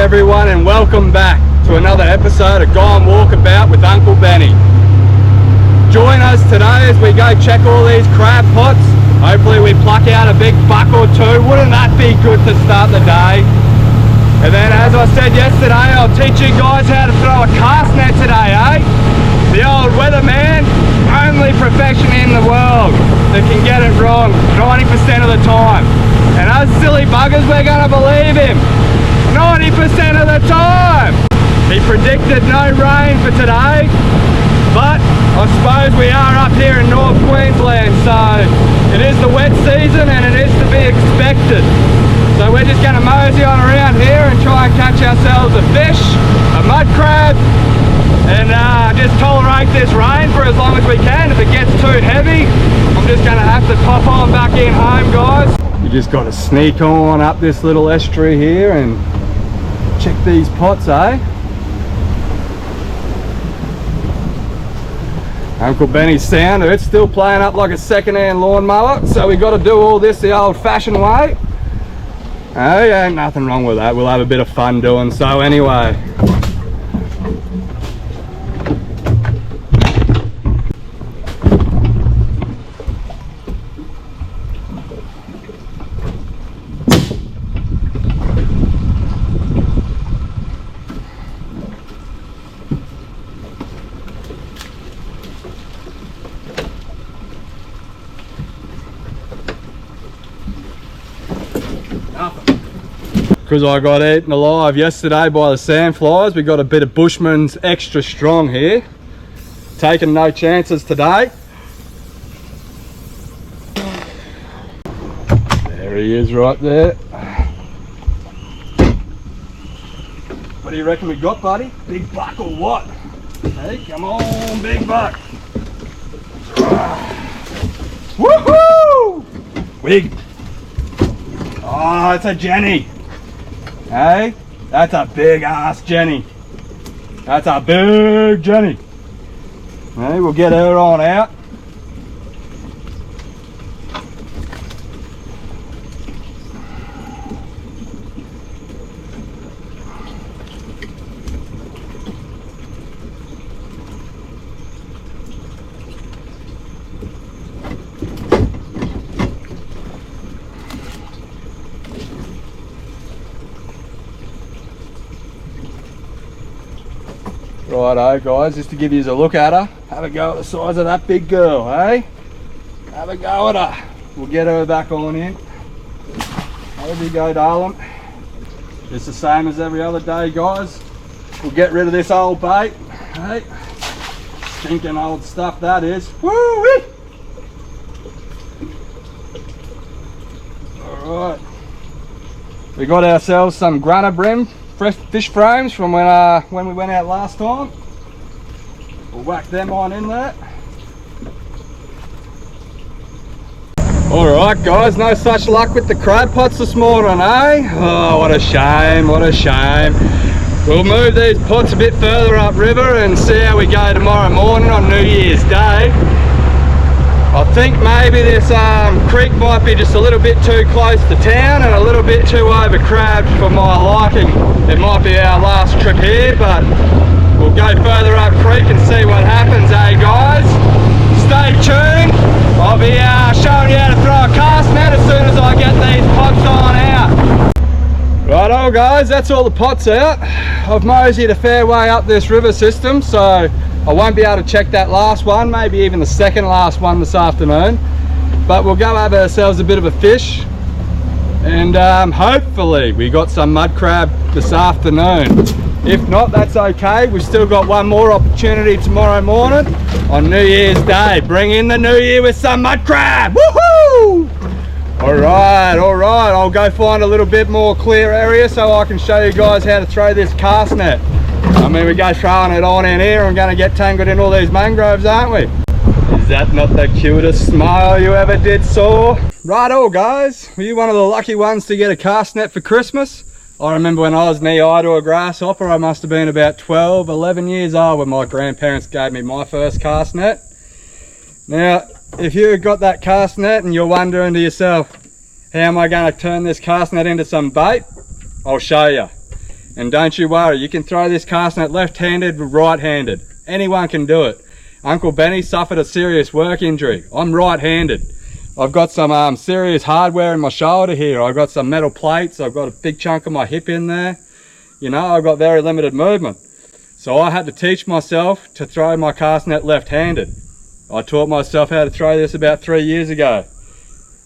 everyone, and welcome back to another episode of Gone Walkabout with Uncle Benny. Join us today as we go check all these crab pots. Hopefully we pluck out a big buck or two. Wouldn't that be good to start the day? And then, as I said yesterday, I'll teach you guys how to throw a cast net today, eh? The old weatherman, only profession in the world that can get it wrong 90% of the time. And us silly buggers, we're gonna believe him 90% of the time. He predicted no rain for today, but I suppose we are up here in North Queensland, so it is the wet season and it is to be expected. So we're just gonna mosey on around here and try and catch ourselves a fish, a mud crab, and just tolerate this rain for as long as we can. If it gets too heavy, I'm just gonna have to pop on back in home, guys. You just gotta sneak on up this little estuary here and check these pots, eh? Uncle Benny's sounder, it's still playing up like a second-hand lawnmower, so we got to do all this the old-fashioned way. Oh, ain't nothing wrong with that. We'll have a bit of fun doing so anyway. Because I got eaten alive yesterday by the sandflies, we got a bit of Bushman's Extra Strong here. Taking no chances today. There he is right there. What do you reckon we got, buddy? Big buck or what? Hey, come on, big buck. Woohoo! Wig. Oh, it's a Jenny. Hey, that's a big ass Jenny. That's a big Jenny. Hey, we'll get her on out. Righto guys, just to give you a look at her, have a go at the size of that big girl, eh? Have a go at her. We'll get her back on in. There you go, darling. It's the same as every other day, guys. We'll get rid of this old bait, hey? Stinking old stuff that is. Woo-wee! Alright. We got ourselves some Grana Brim fresh fish frames from when we went out last time. We'll whack them on in there. Alright guys, no such luck with the crab pots this morning, eh? Oh, what a shame, what a shame. We'll move these pots a bit further upriver and see how we go tomorrow morning on New Year's Day. I think maybe this creek might be just a little bit too close to town and a little bit too over-crabbed for my liking. It might be our last trip here, but we'll go further up creek and see what happens, eh guys? Stay tuned. I'll be showing you how to throw a cast net as soon as I get these pots on out. Righto guys, that's all the pots out. I've moseyed a fair way up this river system, so I won't be able to check that last one, maybe even the second last one this afternoon. But we'll go have ourselves a bit of a fish, and hopefully we got some mud crab this afternoon. If not, that's okay. We've still got one more opportunity tomorrow morning on New Year's Day. Bring in the new year with some mud crab. Woohoo! Alright, I'll go find a little bit more clear area so I can show you guys how to throw this cast net. I mean, we go throwing it on in here and going to get tangled in all these mangroves, aren't we? Is that not the cutest smile you ever did saw? Righto guys, were you one of the lucky ones to get a cast net for Christmas? I remember when I was knee-high to a grasshopper, I must have been about 12, 11 years old when my grandparents gave me my first cast net. Now, if you've got that cast net and you're wondering to yourself, how am I going to turn this cast net into some bait? I'll show you. And don't you worry, you can throw this cast net left-handed or right-handed. Anyone can do it. Uncle Benny suffered a serious work injury. I'm right-handed. I've got some serious hardware in my shoulder here. I've got some metal plates. I've got a big chunk of my hip in there. You know, I've got very limited movement. So I had to teach myself to throw my cast net left-handed. I taught myself how to throw this about 3 years ago.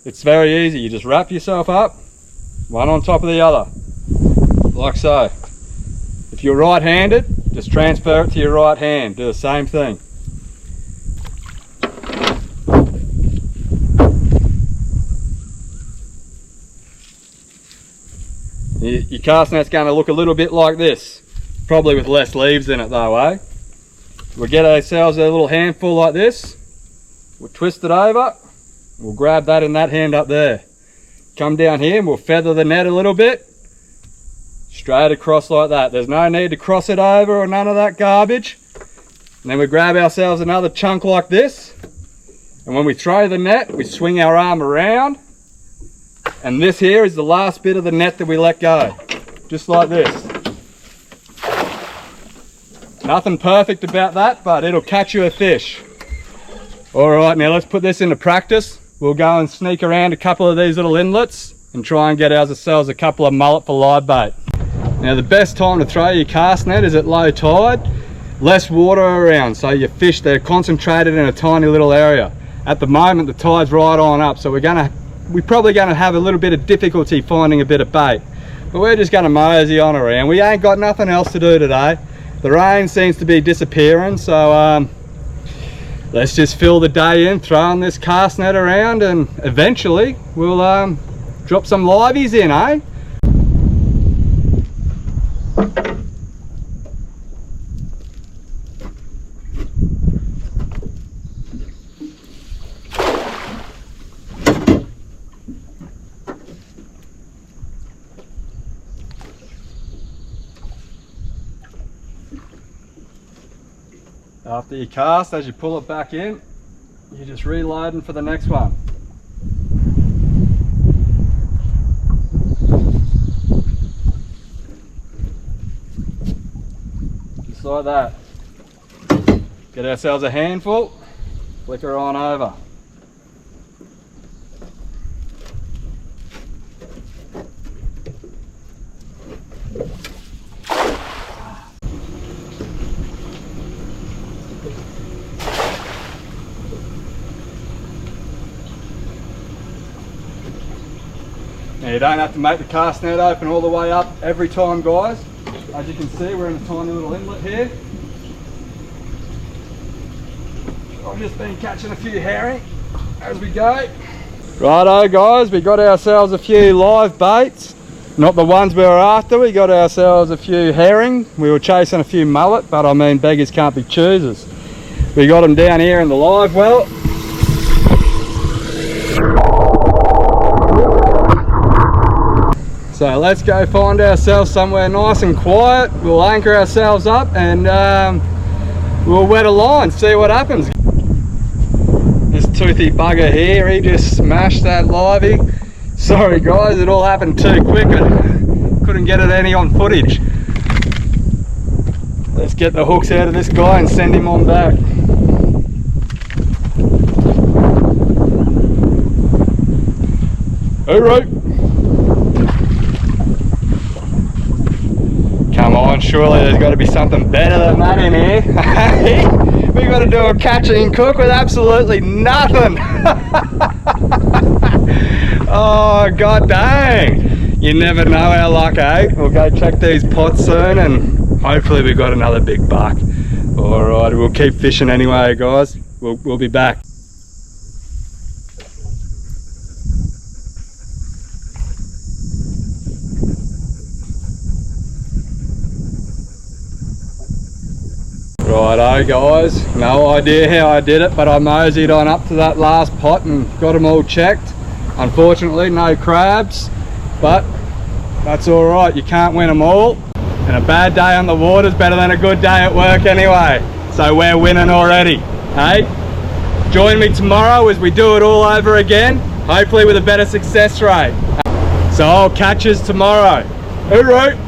It's very easy. You just wrap yourself up, one on top of the other, like so. If you're right-handed, just transfer it to your right hand. Do the same thing. Your cast net's going to look a little bit like this, probably with less leaves in it though, eh? We'll get ourselves a little handful like this, we'll twist it over, we'll grab that in that hand up there. Come down here and we'll feather the net a little bit, straight across like that. There's no need to cross it over or none of that garbage. And then we grab ourselves another chunk like this, and when we throw the net, we swing our arm around, and this here is the last bit of the net that we let go, just like this. Nothing perfect about that, but it'll catch you a fish. All right, now let's put this into practice. We'll go and sneak around a couple of these little inlets and try and get ourselves a couple of mullet for live bait. Now the best time to throw your cast net is at low tide, less water around, so your fish, they're concentrated in a tiny little area. At the moment the tide's right on up, so we're probably going to have a little bit of difficulty finding a bit of bait, but we're just going to mosey on around. We ain't got nothing else to do today. The rain seems to be disappearing, so let's just fill the day in throwing this cast net around, and eventually we'll drop some liveys in, eh? After you cast, as you pull it back in, you're just reloading for the next one. Just like that. Get ourselves a handful, flicker on over. Now you don't have to make the cast net open all the way up every time, guys. As you can see, we're in a tiny little inlet here. I've just been catching a few herring as we go. Righto guys, we got ourselves a few live baits. Not the ones we were after, we got ourselves a few herring. We were chasing a few mullet, but I mean beggars can't be choosers. We got them down here in the live well. So let's go find ourselves somewhere nice and quiet. We'll anchor ourselves up and we'll wet a line, see what happens. This toothy bugger here, he just smashed that livey. Sorry guys, it all happened too quick. I couldn't get it any on footage. Let's get the hooks out of this guy and send him on back. Alright. Come on, surely there's got to be something better than that in here. We've got to do a catch and cook with absolutely nothing. Oh, god dang. You never know our luck, eh? We'll go check these pots soon and hopefully we've got another big buck. Alright, we'll keep fishing anyway, guys. We'll be back. Righto guys, no idea how I did it, but I moseyed on up to that last pot and got them all checked. Unfortunately no crabs, but that's alright, you can't win them all. And a bad day on the water is better than a good day at work anyway. So we're winning already, hey? Join me tomorrow as we do it all over again, hopefully with a better success rate. So I'll catch us tomorrow. Alright.